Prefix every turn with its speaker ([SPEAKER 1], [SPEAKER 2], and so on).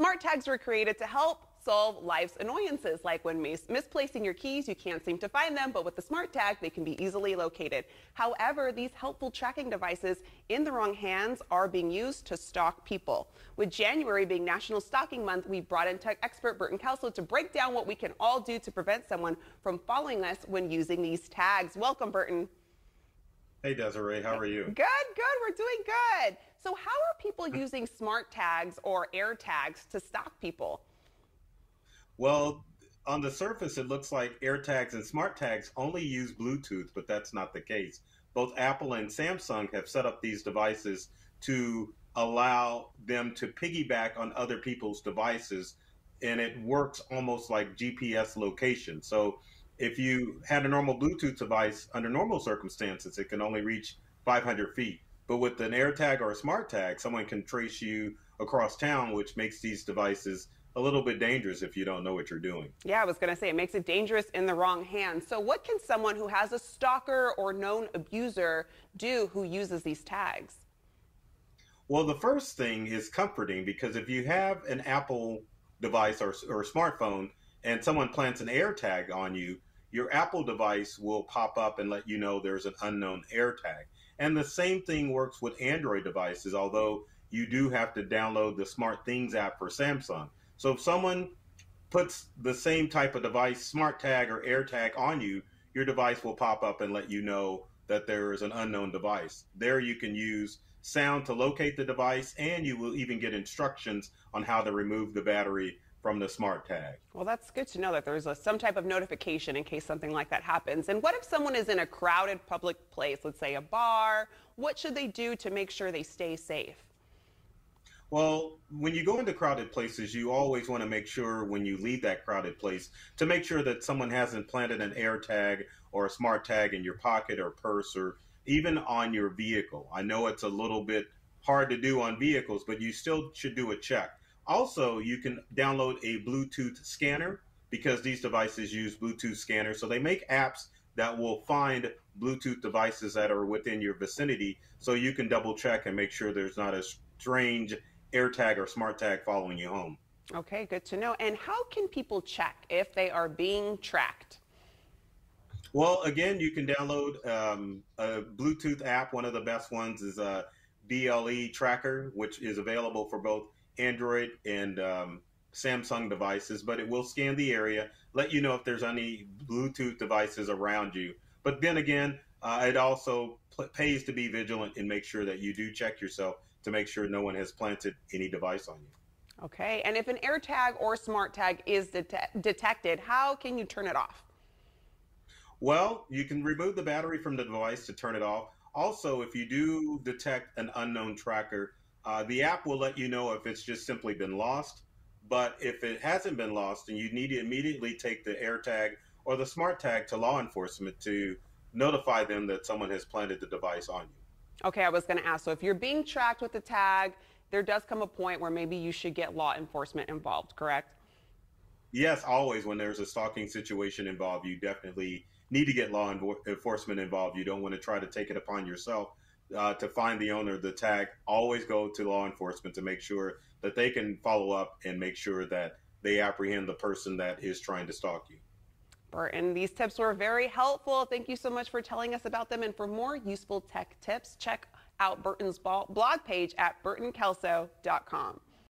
[SPEAKER 1] Smart tags were created to help solve life's annoyances, like when misplacing your keys, you can't seem to find them, but with the smart tag, they can be easily located. However, these helpful tracking devices in the wrong hands are being used to stalk people. With January being National Stalking Month, we brought in tech expert Burton Kelso to break down what we can all do to prevent someone from following us when using these tags. Welcome, Burton.
[SPEAKER 2] Hey Desiree, how are you?
[SPEAKER 1] Good, we're doing good. So how are people using smart tags or air tags to stalk people?
[SPEAKER 2] Well, on the surface, it looks like AirTags and smart tags only use Bluetooth, but that's not the case. Both Apple and Samsung have set up these devices to allow them to piggyback on other people's devices, and it works almost like GPS location. So if you had a normal Bluetooth device under normal circumstances, it can only reach 500 feet. But with an AirTag or a smart tag, someone can trace you across town, which makes these devices a little bit dangerous if you don't know what you're doing.
[SPEAKER 1] Yeah, I was going to say it makes it dangerous in the wrong hands. So what can someone who has a stalker or known abuser do who uses these tags?
[SPEAKER 2] Well, the first thing is comforting because if you have an Apple device or smartphone and someone plants an AirTag on you, your Apple device will pop up and let you know there's an unknown AirTag. And the same thing works with Android devices, although you do have to download the Smart Things app for Samsung. So if someone puts the same type of device, smart tag or air tag on you, your device will pop up and let you know that there is an unknown device. There you can use sound to locate the device, and you will even get instructions on how to remove the battery from the smart tag.
[SPEAKER 1] Well, that's good to know that there's some type of notification in case something like that happens. And what if someone is in a crowded public place, let's say a bar? What should they do to make sure they stay safe?
[SPEAKER 2] Well, when you go into crowded places, you always want to make sure when you leave that crowded place to make sure that someone hasn't planted an air tag or a smart tag in your pocket or purse or even on your vehicle. I know it's a little bit hard to do on vehicles, but you still should do a check. Also, you can download a Bluetooth scanner because these devices use Bluetooth scanners. So they make apps that will find Bluetooth devices that are within your vicinity so you can double check and make sure there's not a strange AirTag or smart tag following you home.
[SPEAKER 1] Okay, good to know. And how can people check if they are being tracked?
[SPEAKER 2] Well, again, you can download a Bluetooth app. One of the best ones is a BLE tracker, which is available for both Android and Samsung devices, but it will scan the area, let you know if there's any Bluetooth devices around you. But then again, it also pays to be vigilant and make sure that you do check yourself to make sure no one has planted any device on you.
[SPEAKER 1] Okay, and if an air tag or smart tag is detected, how can you turn it off?
[SPEAKER 2] Well, you can remove the battery from the device to turn it off. Also, if you do detect an unknown tracker, the app will let you know if it's just simply been lost. But if it hasn't been lost, then you need to immediately take the AirTag or the smart tag to law enforcement to notify them that someone has planted the device on you.
[SPEAKER 1] Okay, I was going to ask, so if you're being tracked with the tag, there does come a point where maybe you should get law enforcement involved, correct?
[SPEAKER 2] Yes, always when there's a stalking situation involved, you definitely need to get law enforcement involved. You don't want to try to take it upon yourself to find the owner of the tag. Always go to law enforcement to make sure that they can follow up and make sure that they apprehend the person that is trying to stalk you.
[SPEAKER 1] Burton, these tips were very helpful. Thank you so much for telling us about them. And for more useful tech tips, check out Burton's blog page at burtonkelso.com.